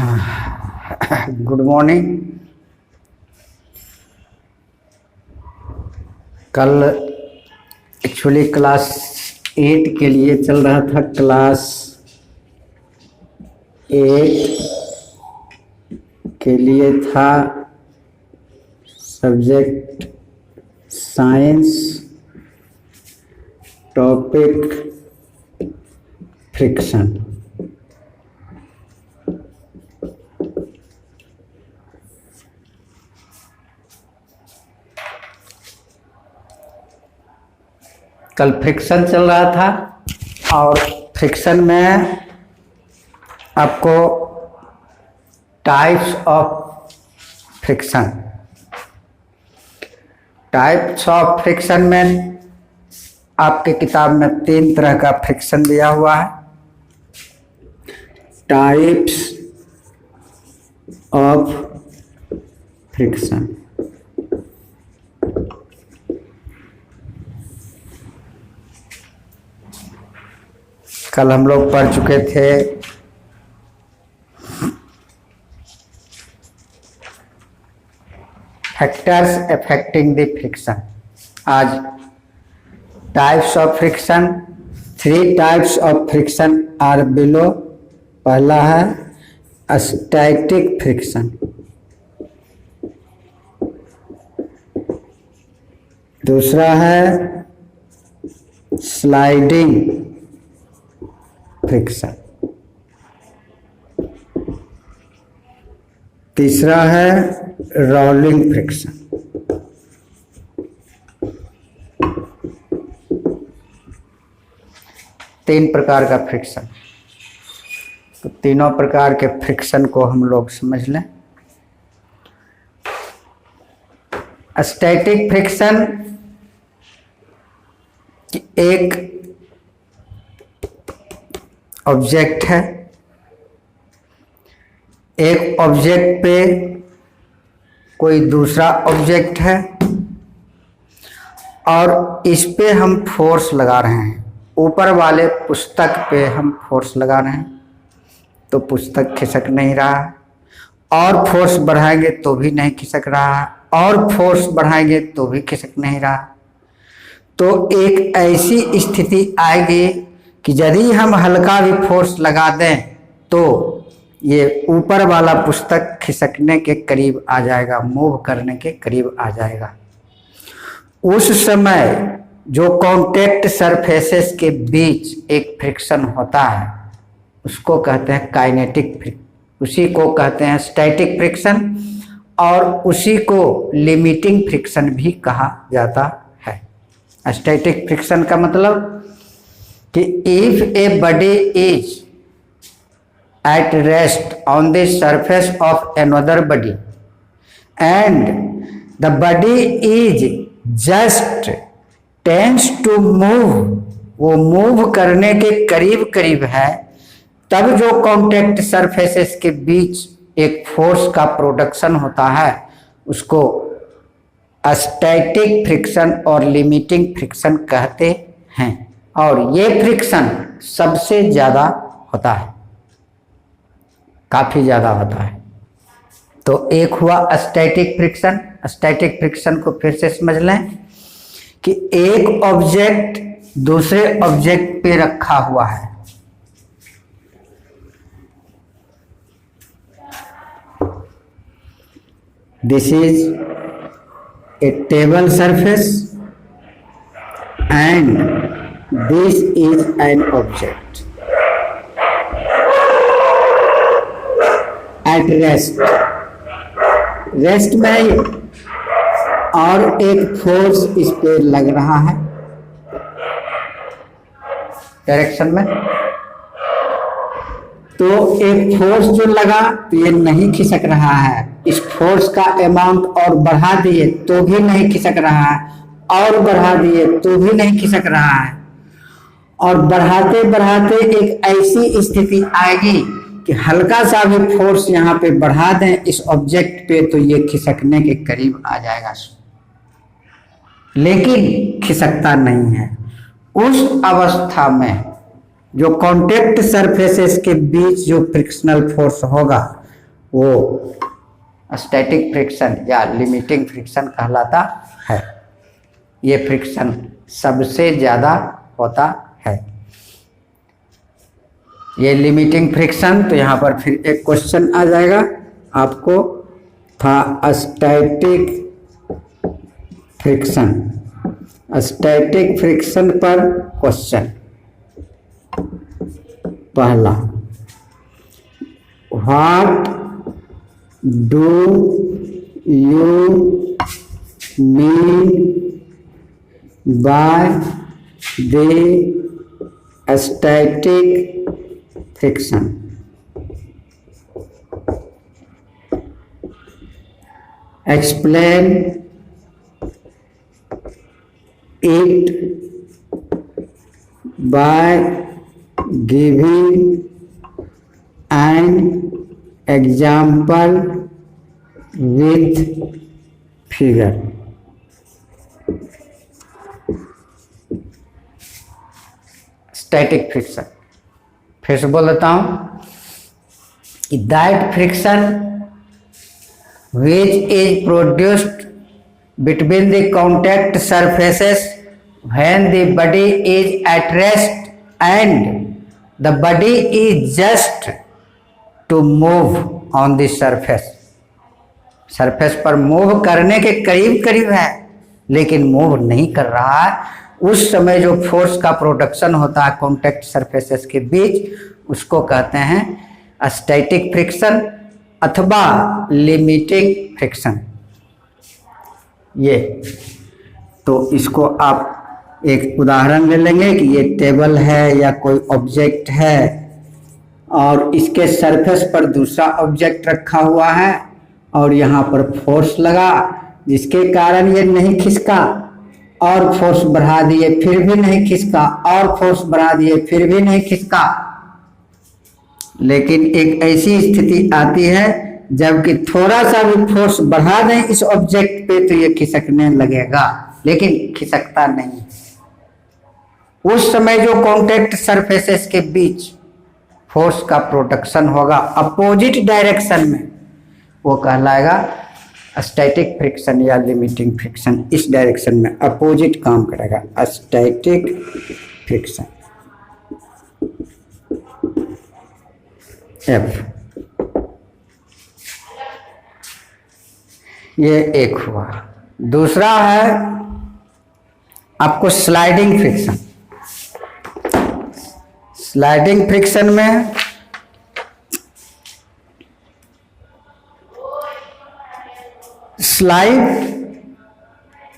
Good morning. कल actually class 8 के लिए चल रहा था। क्लास 8 के लिए था सब्जेक्ट साइंस, टॉपिक फ्रिक्शन। कल फ्रिक्शन चल रहा था और फ्रिक्शन में आपको टाइप्स ऑफ फ्रिक्शन में आपके किताब में 3 तरह का फ्रिक्शन दिया हुआ है। Types of friction. कल हम लोग पढ़ चुके थे फैक्टर्स अफेक्टिंग द फ्रिक्शन। आज types of friction. 3 types of friction are below. पहला है स्टैटिक फ्रिक्शन, दूसरा है स्लाइडिंग फ्रिक्शन, तीसरा है रोलिंग फ्रिक्शन। तीन प्रकार का फ्रिक्शन। तो तीनों प्रकार के फ्रिक्शन को हम लोग समझ लें। स्टैटिक फ्रिक्शन एक ऑब्जेक्ट है, एक ऑब्जेक्ट पे कोई दूसरा ऑब्जेक्ट है और इस पे हम फोर्स लगा रहे हैं। ऊपर वाले पुस्तक पे हम फोर्स लगा रहे हैं तो पुस्तक खिसक नहीं रहा, और फोर्स बढ़ाएंगे तो भी नहीं खिसक रहा, और फोर्स बढ़ाएंगे तो भी खिसक नहीं रहा। तो एक ऐसी स्थिति आएगी कि यदि हम हल्का भी फोर्स लगा दें तो ये ऊपर वाला पुस्तक खिसकने के करीब आ जाएगा, मूव करने के करीब आ जाएगा। उस समय जो कांटेक्ट सरफेसेस के बीच एक फ्रिक्शन होता है उसको कहते हैं काइनेटिक फ्रिक्शन, उसी को कहते हैं स्टैटिक फ्रिक्शन, और उसी को लिमिटिंग फ्रिक्शन भी कहा जाता है। स्टैटिक फ्रिक्शन का मतलब कि if a body is at rest on the surface of another body and the body is just tends to move, वो मूव करने के करीब करीब है, तब जो कांटेक्ट सरफेसेस के बीच एक फोर्स का प्रोडक्शन होता है उसको स्टैटिक फ्रिक्शन और लिमिटिंग फ्रिक्शन कहते हैं। और ये फ्रिक्शन सबसे ज़्यादा होता है, काफ़ी ज़्यादा होता है। तो एक हुआ स्टैटिक फ्रिक्शन। स्टैटिक फ्रिक्शन को फिर से समझ लें कि एक ऑब्जेक्ट दूसरे ऑब्जेक्ट पे रखा हुआ है, this is a table surface and this is an object at rest में, और एक फोर्स इस पे लग रहा है डायरेक्शन में। तो एक फोर्स जो लगा तो ये नहीं खिसक रहा है, इस फोर्स का अमाउंट और बढ़ा दिए तो भी नहीं खिसक रहा है, और बढ़ा दिए तो भी नहीं खिसक रहा है, और बढ़ाते बढ़ाते एक ऐसी स्थिति आएगी कि हल्का सा भी फोर्स यहाँ पे बढ़ा दें इस ऑब्जेक्ट पे तो ये खिसकने के करीब आ जाएगा, लेकिन खिसकता नहीं है। उस अवस्था में जो कांटेक्ट सरफेसेस के बीच जो फ्रिक्शनल फोर्स होगा वो स्टैटिक फ्रिक्शन या लिमिटिंग फ्रिक्शन कहलाता है। ये फ्रिक्शन सबसे ज़्यादा होता है, ये लिमिटिंग फ्रिक्शन। तो यहाँ पर फिर एक क्वेश्चन आ जाएगा आपको, था स्टैटिक फ्रिक्शन, स्टैटिक फ्रिक्शन पर क्वेश्चन पहला, what do you mean by the static friction? Explain it by giving an example with figure. Static friction, फिर से बोल देता हूँ, that friction which is produced between the contact surfaces when the body is at rest and the body is just to move on the surface. Surface पर move करने के करीब करीब है लेकिन मूव नहीं कर रहा है, उस समय जो फोर्स का प्रोडक्शन होता है कॉन्टैक्ट सरफेसेस के बीच, उसको कहते हैं स्टैटिक फ्रिक्शन अथवा लिमिटिंग फ्रिक्शन। ये तो इसको आप एक उदाहरण ले लेंगे कि ये टेबल है या कोई ऑब्जेक्ट है और इसके सरफेस पर दूसरा ऑब्जेक्ट रखा हुआ है और यहाँ पर फोर्स लगा जिसके कारण ये नहीं खिसका, और फोर्स बढ़ा दिए फिर भी नहीं खिसका, और फोर्स बढ़ा दिए फिर भी नहीं खिसका। लेकिन एक ऐसी स्थिति आती है जबकि थोड़ा सा भी फोर्स बढ़ा दें इस ऑब्जेक्ट पे तो ये खिसकने लगेगा, लेकिन खिसकता नहीं। उस समय जो कॉन्टैक्ट सरफेसेस के बीच फोर्स का प्रोडक्शन होगा अपोजिट डायरेक्शन में, वो कहलाएगा स्टैटिक फ्रिक्शन या लिमिटिंग फ्रिक्शन। इस डायरेक्शन में अपोजिट काम करेगा, स्टैटिक फ्रिक्शन। एफ, ये एक हुआ। दूसरा है आपको स्लाइडिंग फ्रिक्शन। स्लाइडिंग फ्रिक्शन में स्लाइड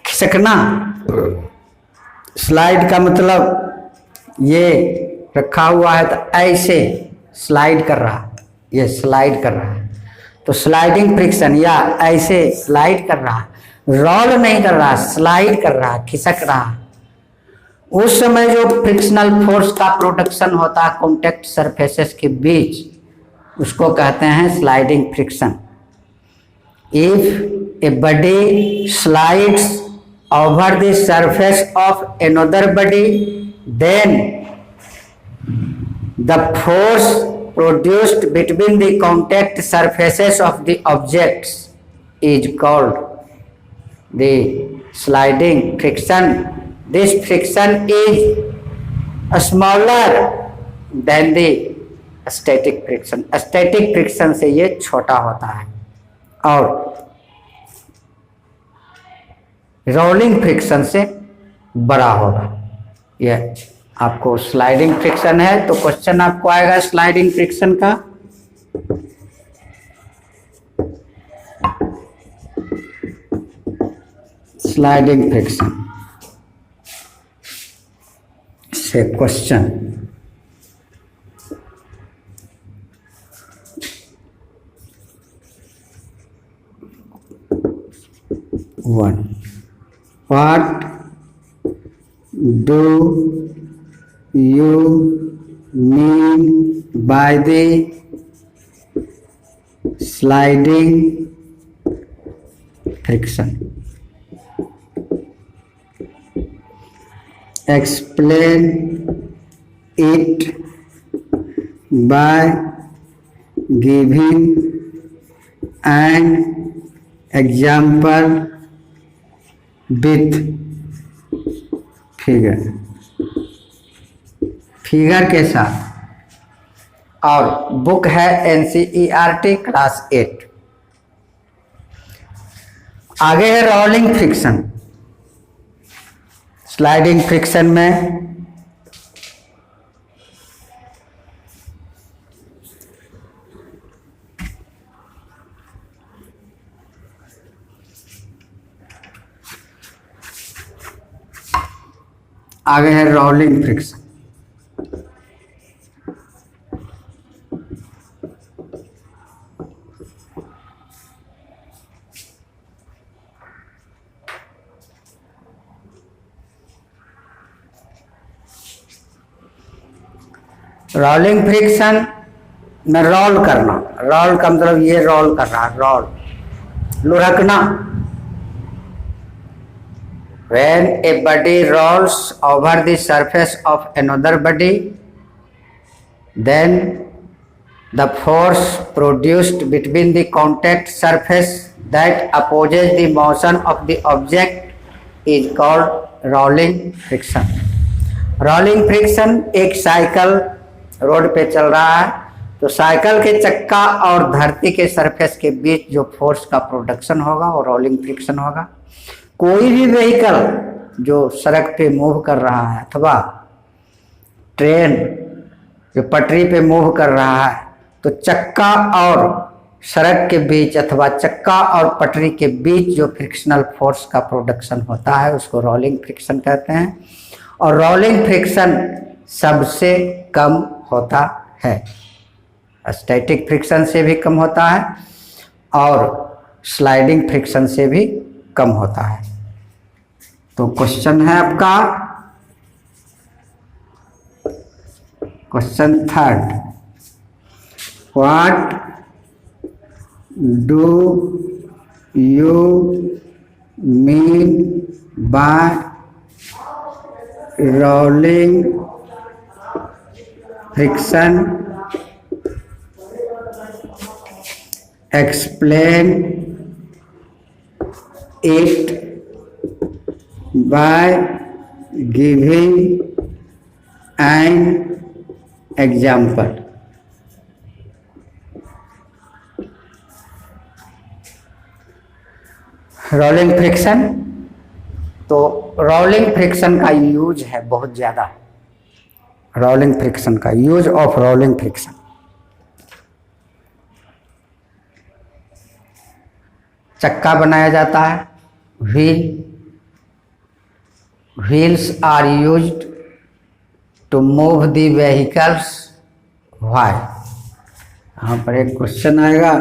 खिसकना, स्लाइड का मतलब ये रखा हुआ है तो ऐसे स्लाइड कर रहा है, ये स्लाइड कर रहा है तो स्लाइडिंग फ्रिक्शन, या ऐसे स्लाइड कर रहा है, रोल नहीं कर रहा, स्लाइड कर रहा, खिसक रहा। उस समय जो फ्रिक्शनल फोर्स का प्रोडक्शन होता है कॉन्टैक्ट सरफेसेस के बीच, उसको कहते हैं sliding friction. If a body slides over the surface of another body then the force produced between the contact surfaces of the objects is called the sliding friction. This friction is smaller than the static friction. Static friction से ये छोटा होता है और rolling friction से बड़ा होगा। यह आपको स्लाइडिंग फ्रिक्शन है तो क्वेश्चन आपको आएगा स्लाइडिंग फ्रिक्शन का। स्लाइडिंग फ्रिक्शन से question one, what do you mean by the sliding friction? Explain it by giving an example with figure, figure के साथ। और बुक है NCERT क्लास 8। आगे है रोलिंग फ्रिक्शन। स्लाइडिंग फ्रिक्शन में आगे है रोलिंग फ्रिक्शन। रोलिंग फ्रिक्शन में रोल करना, रोल का मतलब ये रोल कर रहा है, role लुढ़कना। When a body rolls over the surface of another body, then the force produced between the contact surface that opposes the motion of the object is called rolling friction. Rolling friction, एक cycle road पे चल रहा है तो cycle के चक्का और धरती के सरफेस के बीच जो फोर्स का प्रोडक्शन होगा वो रोलिंग फ्रिक्शन होगा। कोई भी व्हीकल जो सड़क पे मूव कर रहा है अथवा ट्रेन जो पटरी पे मूव कर रहा है तो चक्का और सड़क के बीच अथवा चक्का और पटरी के बीच जो फ्रिक्शनल फोर्स का प्रोडक्शन होता है उसको रोलिंग फ्रिक्शन कहते हैं। और रोलिंग फ्रिक्शन सबसे कम होता है, स्टैटिक फ्रिक्शन से भी कम होता है और स्लाइडिंग फ्रिक्शन से भी कम होता है। तो क्वेश्चन है आपका question 3rd, what do you mean by rolling friction? Explain it by giving an example. Rolling friction, तो रोलिंग फ्रिक्शन का यूज है बहुत ज़्यादा। रोलिंग फ्रिक्शन का यूज ऑफ रोलिंग फ्रिक्शन, चक्का बनाया जाता है, wheels are used to move the vehicles. Why? यहाँ पर एक क्वेश्चन आएगा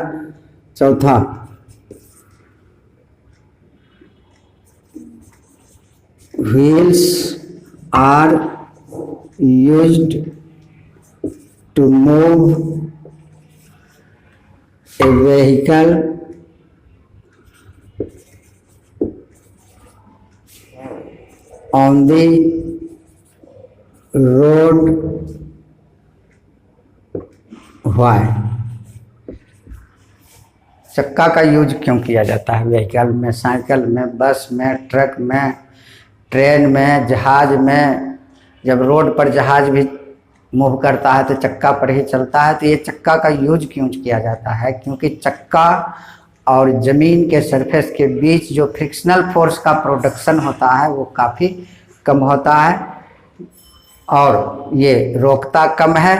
4था, wheels are used to move a vehicle on the road. Why? चक्का का यूज क्यों किया जाता है व्हीकल में, साइकिल में, बस में, ट्रक में, ट्रेन में, जहाज में? जब रोड पर जहाज भी मूव करता है तो चक्का पर ही चलता है। तो ये चक्का का यूज क्यों किया जाता है? क्योंकि चक्का और ज़मीन के सरफेस के बीच जो फ्रिक्शनल फोर्स का प्रोडक्शन होता है वो काफ़ी कम होता है और ये रोकता कम है,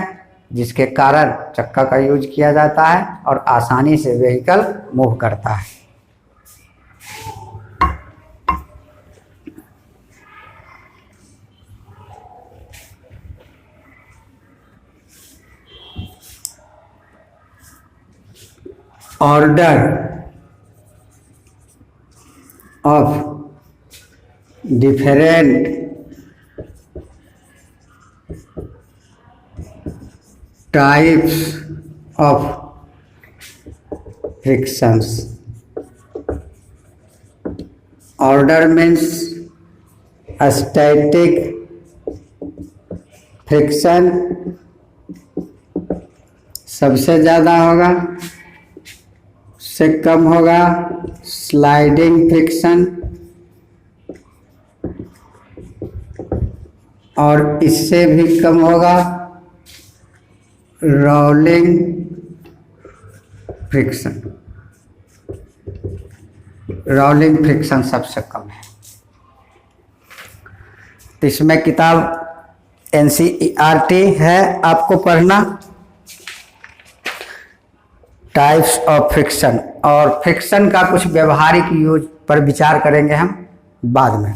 जिसके कारण चक्का का यूज किया जाता है और आसानी से व्हीकल मूव करता है। Order of different types of frictions. Order means a static friction सबसे ज़्यादा होगा, से कम होगा स्लाइडिंग फ्रिक्शन, और इससे भी कम होगा रोलिंग फ्रिक्शन। रोलिंग फ्रिक्शन सबसे कम है। तो इसमें किताब NCERT है आपको पढ़ना, टाइप्स ऑफ फ्रिक्शन, और फ्रिक्शन का कुछ व्यवहारिक यूज पर विचार करेंगे हम बाद में।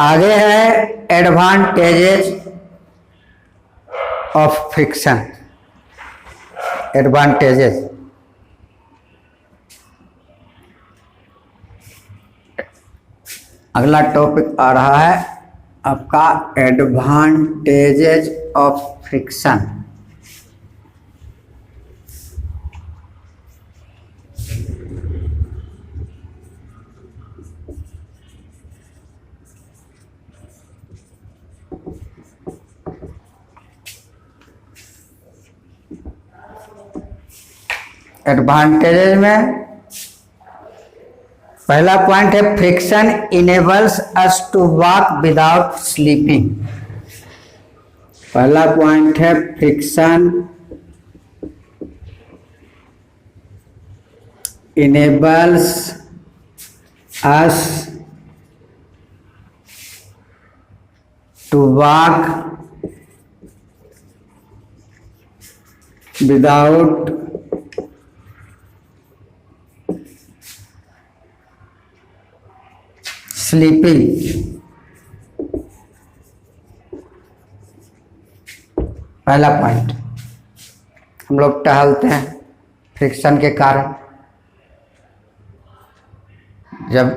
आगे है एडवांटेजेस ऑफ फ्रिक्शन। एडवांटेजेस, अगला टॉपिक आ रहा है आपका एडवांटेजेस ऑफ फ्रिक्शन। एडवांटेजेस में पहला पॉइंट है friction enables us to walk without slipping. पहला पॉइंट है friction enables us to walk without slipping. पहला पॉइंट, हम लोग टहलते हैं फ्रिक्शन के कारण। जब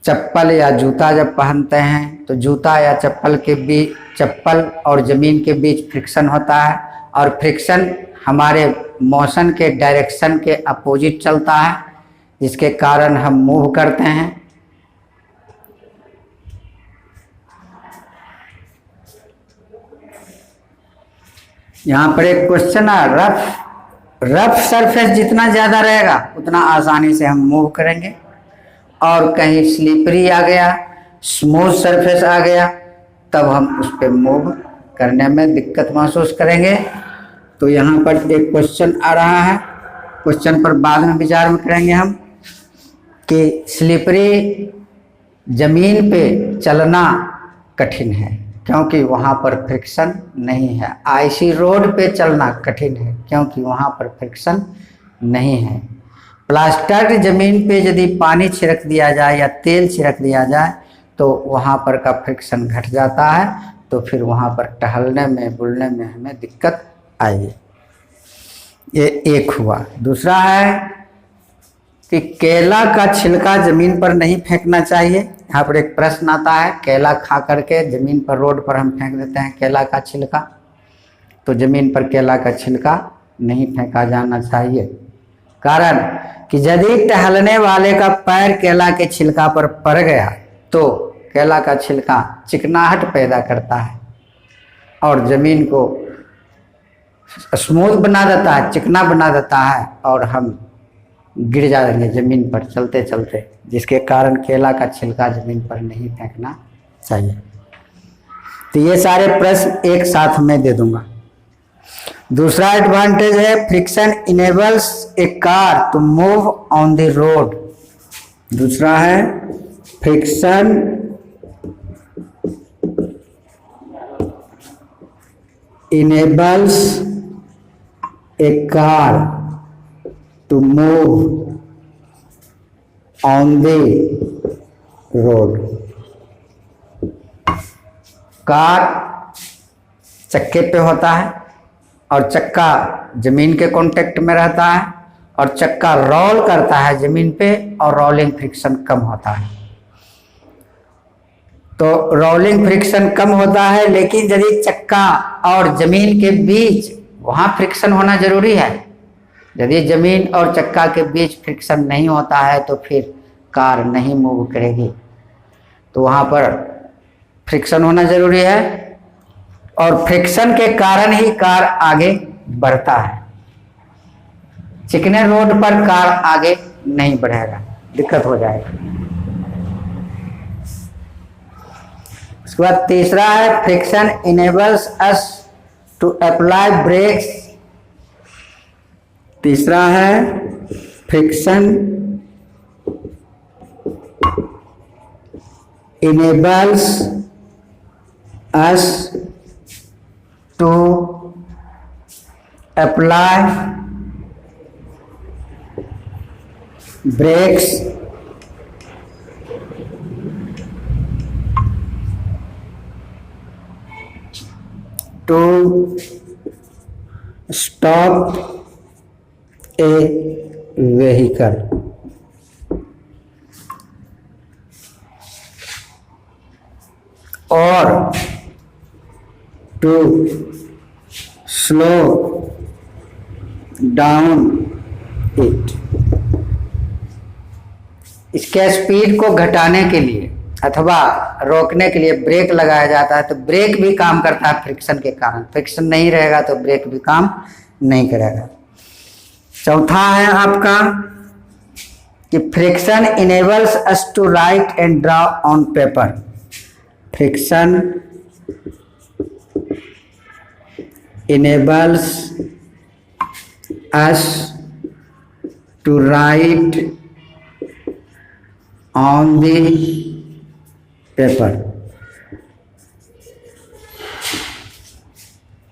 चप्पल या जूता जब पहनते हैं तो जूता या चप्पल के बीच, चप्पल और जमीन के बीच फ्रिक्शन होता है, और फ्रिक्शन हमारे मोशन के डायरेक्शन के अपोजिट चलता है, जिसके कारण हम मूव करते हैं। यहाँ पर एक क्वेश्चन है, रफ सरफेस जितना ज़्यादा रहेगा उतना आसानी से हम मूव करेंगे, और कहीं स्लिपरी आ गया, स्मूथ सरफेस आ गया, तब हम उस पर मूव करने में दिक्कत महसूस करेंगे। तो यहाँ पर एक क्वेश्चन आ रहा है, क्वेश्चन पर बाद में विचार करेंगे हम कि स्लिपरी जमीन पे चलना कठिन है क्योंकि वहाँ पर फ्रिक्शन नहीं है। आईसी रोड पे चलना कठिन है क्योंकि वहाँ पर फ्रिक्शन नहीं है। प्लास्टर्ड जमीन पे यदि पानी छिड़क दिया जाए या तेल छिड़क दिया जाए तो वहाँ पर का फ्रिक्शन घट जाता है, तो फिर वहाँ पर टहलने में बुलने में हमें दिक्कत आएगी। ये एक हुआ। दूसरा है कि केला का छिलका जमीन पर नहीं फेंकना चाहिए। यहाँ पर एक प्रश्न आता है, केला खा करके जमीन पर, रोड पर हम फेंक देते हैं केला का छिलका, तो जमीन पर केला का छिलका नहीं फेंका जाना चाहिए। कारण कि यदि टहलने वाले का पैर केला के छिलका पर पड़ गया तो केला का छिलका चिकनाहट पैदा करता है और जमीन को स्मूथ बना देता है, चिकना बना देता है, और हम गिर जाएंगे जमीन पर चलते चलते, जिसके कारण केला का छिलका जमीन पर नहीं फेंकना चाहिए। तो ये सारे प्रश्न एक साथ में दे दूंगा। दूसरा एडवांटेज है friction enables a car to move on the road. दूसरा है friction enables a car to move on the road. Car चक्के पे होता है और चक्का जमीन के कांटेक्ट में रहता है और चक्का रोल करता है जमीन पे और रोलिंग फ्रिक्शन कम होता है। तो रोलिंग फ्रिक्शन कम होता है, लेकिन यदि चक्का और जमीन के बीच वहाँ फ्रिक्शन होना जरूरी है। यदि जमीन और चक्का के बीच फ्रिक्शन नहीं होता है तो फिर कार नहीं मूव करेगी। तो वहाँ पर फ्रिक्शन होना जरूरी है, और फ्रिक्शन के कारण ही कार आगे बढ़ता है। चिकने रोड पर कार आगे नहीं बढ़ेगा, दिक्कत हो जाएगी। उसके बाद तीसरा है friction enables us to apply brakes. तीसरा है friction enables us to apply brakes to stop a vehicle। और टू स्लो डाउन इट। इसके स्पीड को घटाने के लिए अथवा रोकने के लिए ब्रेक लगाया जाता है। तो ब्रेक भी काम करता है फ्रिक्शन के कारण। फ्रिक्शन नहीं रहेगा तो ब्रेक भी काम नहीं करेगा। चौथा है आपका कि friction enables us to write and draw on paper. Friction enables us to write on the paper।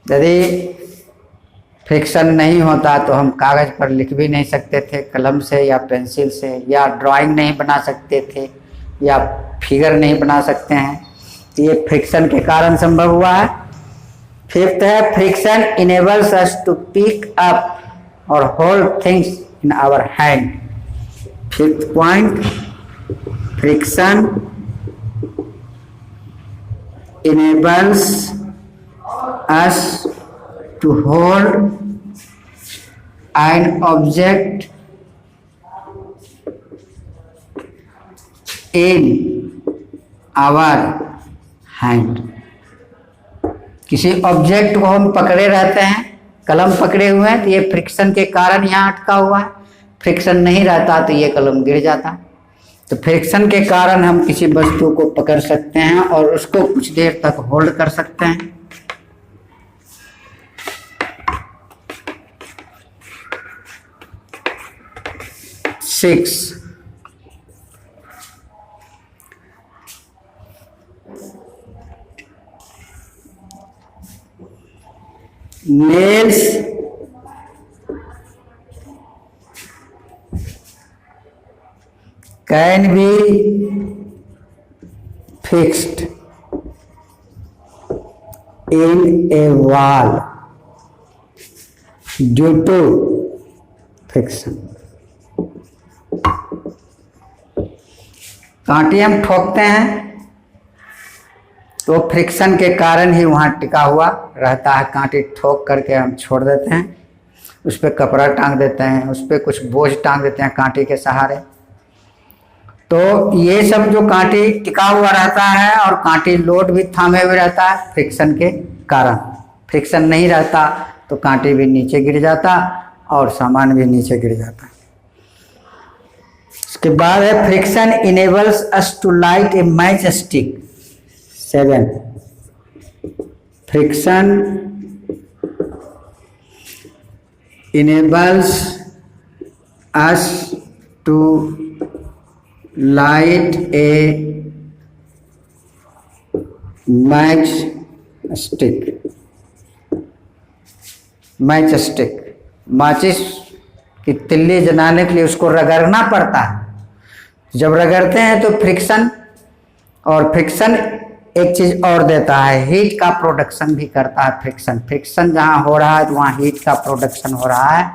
यदि फ्रिक्शन नहीं होता तो हम कागज पर लिख भी नहीं सकते थे कलम से या पेंसिल से, या ड्राइंग नहीं बना सकते थे, या फिगर नहीं बना सकते हैं। ये फ्रिक्शन के कारण संभव हुआ है। फिफ्थ है friction enables us to pick up और hold things in our hand. Fifth point, friction enables us to hold an object in our hand. किसी ऑब्जेक्ट को हम पकड़े रहते हैं, कलम पकड़े हुए हैं, तो ये फ्रिक्शन के कारण यहाँ अटका हुआ है। फ्रिक्शन नहीं रहता तो ये कलम गिर जाता। तो फ्रिक्शन के कारण हम किसी वस्तु को पकड़ सकते हैं और उसको कुछ देर तक होल्ड कर सकते हैं। Six, nails can be fixed in a wall due to friction। कांटे हम ठोकते हैं तो फ्रिक्शन के कारण ही वहाँ टिका हुआ रहता है। कांटे ठोक करके हम छोड़ देते हैं, उस पर कपड़ा टांग देते हैं, उस पर कुछ बोझ टांग देते हैं कांटे के सहारे। तो ये सब जो कांटे टिका हुआ रहता है और कांटे लोड भी थामे हुए रहता है फ्रिक्शन के कारण। फ्रिक्शन नहीं रहता तो कांटे भी नीचे गिर जाता और सामान भी नीचे गिर जाता। उसके बाद है friction enables us to light a match stick. 7, friction enables us to light a match stick। Match stick, माचिस की तिल्ली जलाने के लिए उसको रगड़ना पड़ता है। जब रगड़ते हैं तो फ्रिक्शन, और फ्रिक्शन एक चीज और देता है, हीट का प्रोडक्शन भी करता है। फ्रिक्शन फ्रिक्शन जहाँ हो रहा है तो वहाँ हीट का प्रोडक्शन हो रहा है।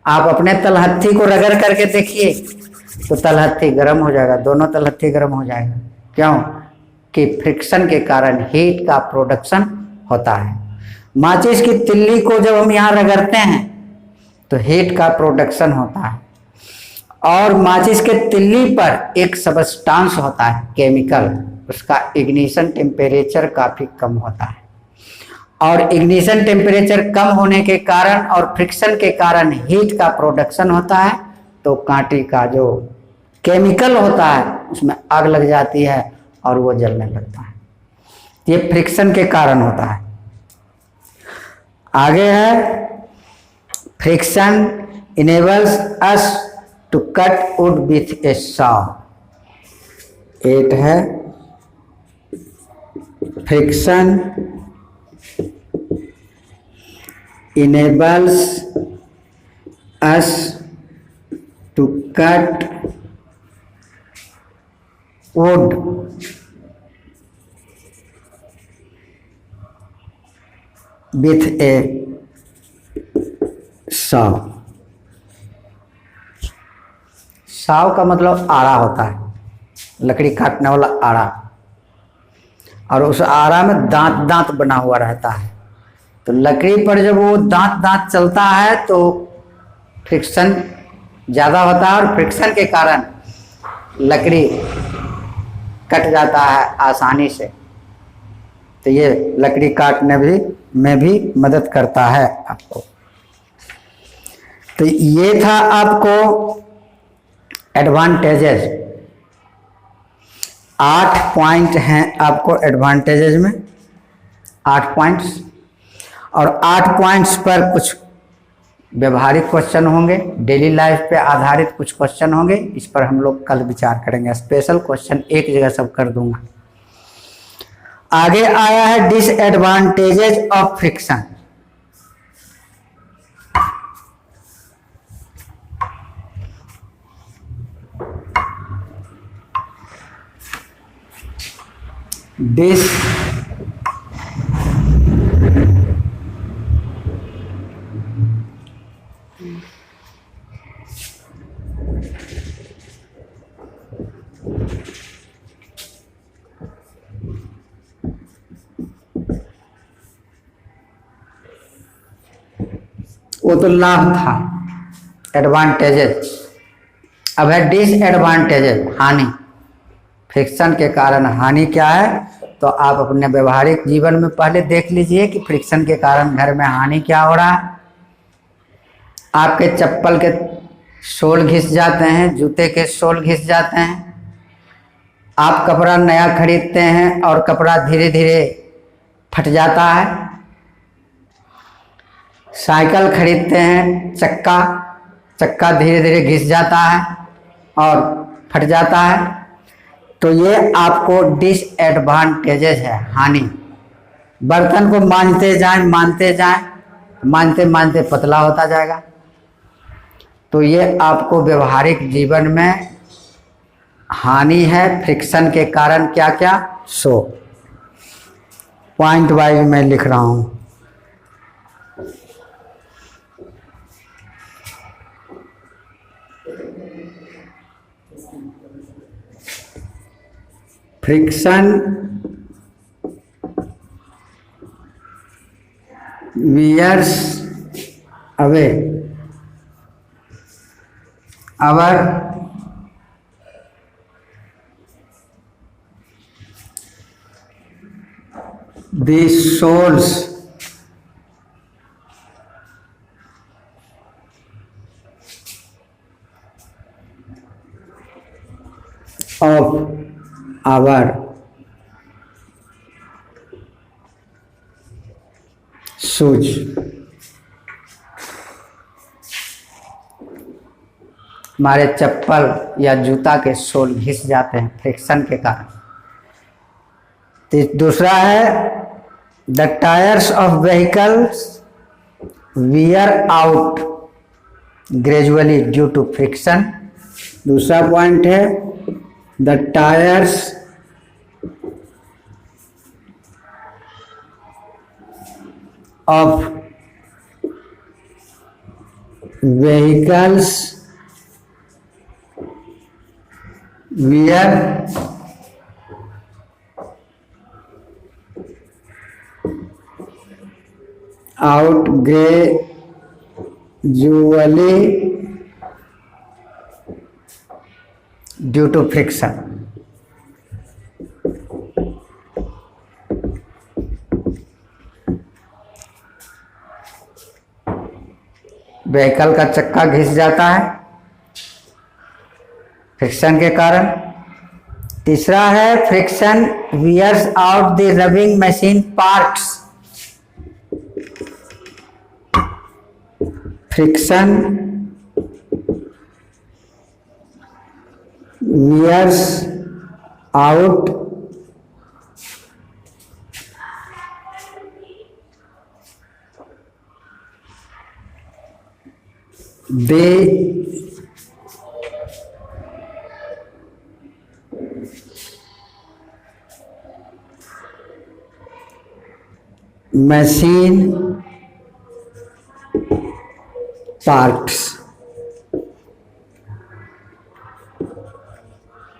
आप अपने तलहथी को रगड़ करके देखिए तो तलहथी गर्म हो जाएगा, दोनों तलहथी गर्म हो जाएगा। क्यों? कि फ्रिक्शन के कारण हीट का प्रोडक्शन होता है। माचिस की तिल्ली को जब हम यहाँ रगड़ते हैं तो हीट का प्रोडक्शन होता है, और माचिस के तिल्ली पर एक सबस्टांस होता है केमिकल, उसका इग्निशन टेम्परेचर काफ़ी कम होता है, और इग्निशन टेम्परेचर कम होने के कारण और फ्रिक्शन के कारण हीट का प्रोडक्शन होता है, तो कांटे का जो केमिकल होता है उसमें आग लग जाती है और वो जलने लगता है। ये फ्रिक्शन के कारण होता है। आगे है friction enables us to cut wood with a saw. 8 है friction enables us to cut wood with a saw। Saw का मतलब आरा होता है, लकड़ी काटने वाला आरा, और उस आरा में दांत दांत बना हुआ रहता है। तो लकड़ी पर जब वो दांत दांत चलता है तो फ्रिक्शन ज़्यादा होता है, और फ्रिक्शन के कारण लकड़ी कट जाता है आसानी से। तो ये लकड़ी काटने में भी मदद करता है आपको। तो ये था आपको एडवांटेजेस। 8 पॉइंट हैं आपको एडवांटेजेस में, 8 पॉइंट्स, और 8 पॉइंट्स पर कुछ व्यवहारिक क्वेश्चन होंगे, डेली लाइफ पे आधारित कुछ क्वेश्चन होंगे। इस पर हम लोग कल विचार करेंगे। स्पेशल क्वेश्चन एक जगह सब कर दूंगा। आगे आया है डिसएडवांटेजेस ऑफ फ्रिक्शन। वो तो लाभ था, एडवांटेजेस। अब है डिसएडवांटेजेस, हानि। फ्रिक्शन के कारण हानि क्या है, तो आप अपने व्यवहारिक जीवन में पहले देख लीजिए कि फ्रिक्शन के कारण घर में हानि क्या हो रहा है। आपके चप्पल के सोल घिस जाते हैं, जूते के सोल घिस जाते हैं। आप कपड़ा नया खरीदते हैं और कपड़ा धीरे धीरे फट जाता है। साइकिल खरीदते हैं, चक्का धीरे धीरे घिस जाता है और फट जाता है। तो ये आपको डिसएडवांटेजेस है, हानि। बर्तन को मांजते जाएं, मांजते मांजते पतला होता जाएगा। तो ये आपको व्यवहारिक जीवन में हानि है फ्रिक्शन के कारण। क्या क्या? सो पॉइंट वाइज मैं लिख रहा हूं। Friction wears away our the souls of our shoes। हमारे चप्पल या जूता के सोल घिस जाते हैं फ्रिक्शन के कारण। तो दूसरा है the tyres of vehicles wear out gradually due to friction. दूसरा पॉइंट है the tyres of vehicles wear out gradually due to friction। Vehicle का चक्का घिस जाता है फ्रिक्शन के कारण। तीसरा है friction wears out the rubbing machine parts. Friction wears out the machine parts,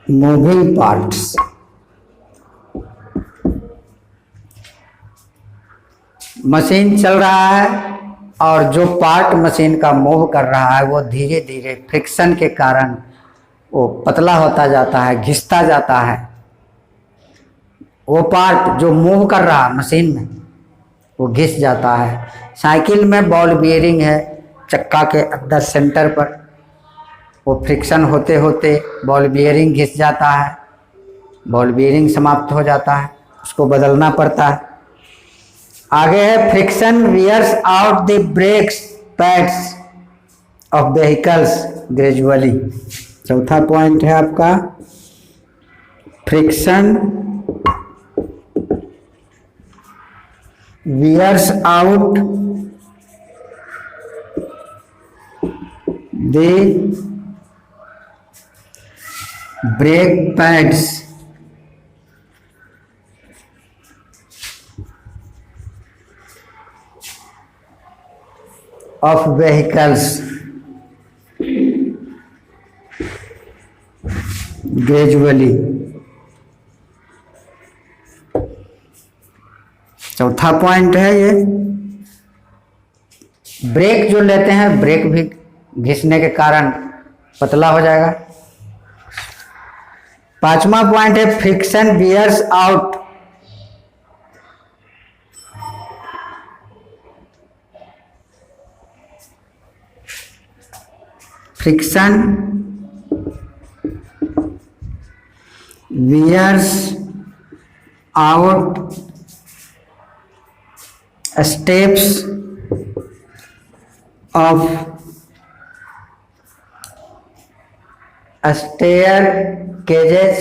moving parts। Machine चल रहा है और जो पार्ट मशीन का मूव कर रहा है वो धीरे धीरे फ्रिक्शन के कारण वो पतला होता जाता है, घिसता जाता है। वो पार्ट जो मूव कर रहा है मशीन में वो घिस जाता है। साइकिल में बॉल बियरिंग है चक्का के अंदर सेंटर पर, वो फ्रिक्शन होते होते बॉल बियरिंग घिस जाता है, बॉल बियरिंग समाप्त हो जाता है, उसको बदलना पड़ता है। आगे है friction wears out the brakes pads of vehicles gradually. चौथा पॉइंट है आपका friction wears out the brake pads of vehicles gradually। चौथा पॉइंट है ये ब्रेक जो लेते हैं ब्रेक भी घिसने के कारण पतला हो जाएगा। पांचवा पॉइंट है friction wears out friction wears out steps of staircases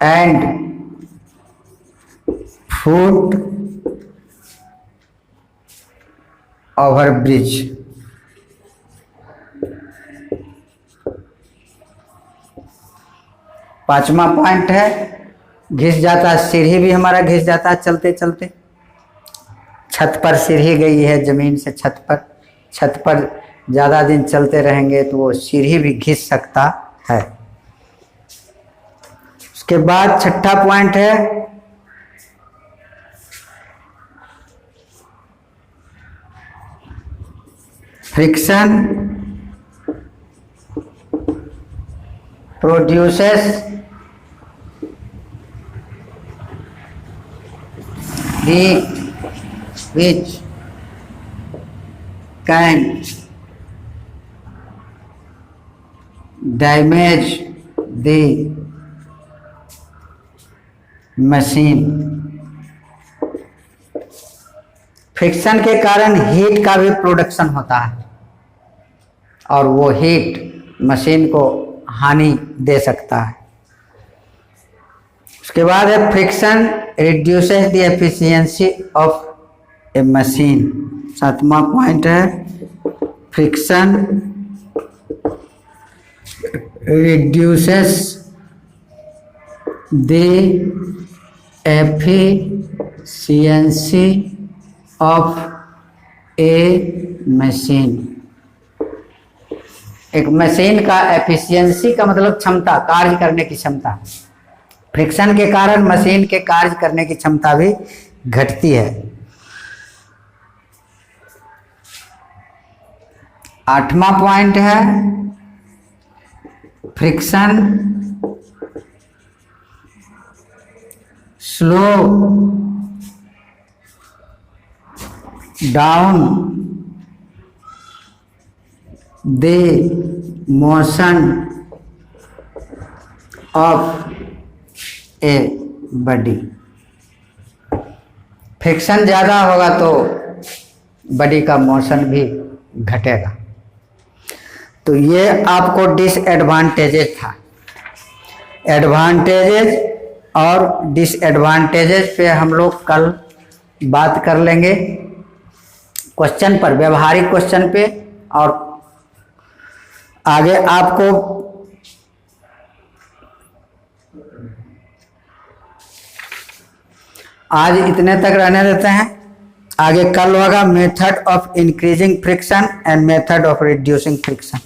and foot over bridge। पांचवा पॉइंट है घिस जाता है, सीढ़ी भी हमारा घिस जाता है चलते चलते। छत पर सीढ़ी गई है जमीन से छत पर ज़्यादा दिन चलते रहेंगे तो वो सीढ़ी भी घिस सकता है। उसके बाद छठा पॉइंट है friction produces heat which can damage the machine। Friction के कारण हीट का भी प्रोडक्शन होता है और वो हीट मशीन को हानि दे सकता है। उसके बाद है friction reduces the efficiency of A machine. सातवां पॉइंट है friction reduces the efficiency of A machine. एक मशीन का एफिशिएंसी का मतलब क्षमता, कार्य करने की क्षमता। फ्रिक्शन के कारण मशीन के कार्य करने की क्षमता भी घटती है। आठवां पॉइंट है friction slow down the motion of a body. Friction ज़्यादा होगा तो बॉडी का मोशन भी घटेगा। तो ये आपको डिसएडवांटेजेस था। एडवांटेजेस और डिसएडवांटेजेस पे हम लोग कल बात कर लेंगे क्वेश्चन पर, व्यवहारिक क्वेश्चन पे। और आगे आपको आज इतने तक रहने देते हैं। आगे कल होगा method of increasing friction and method of reducing friction.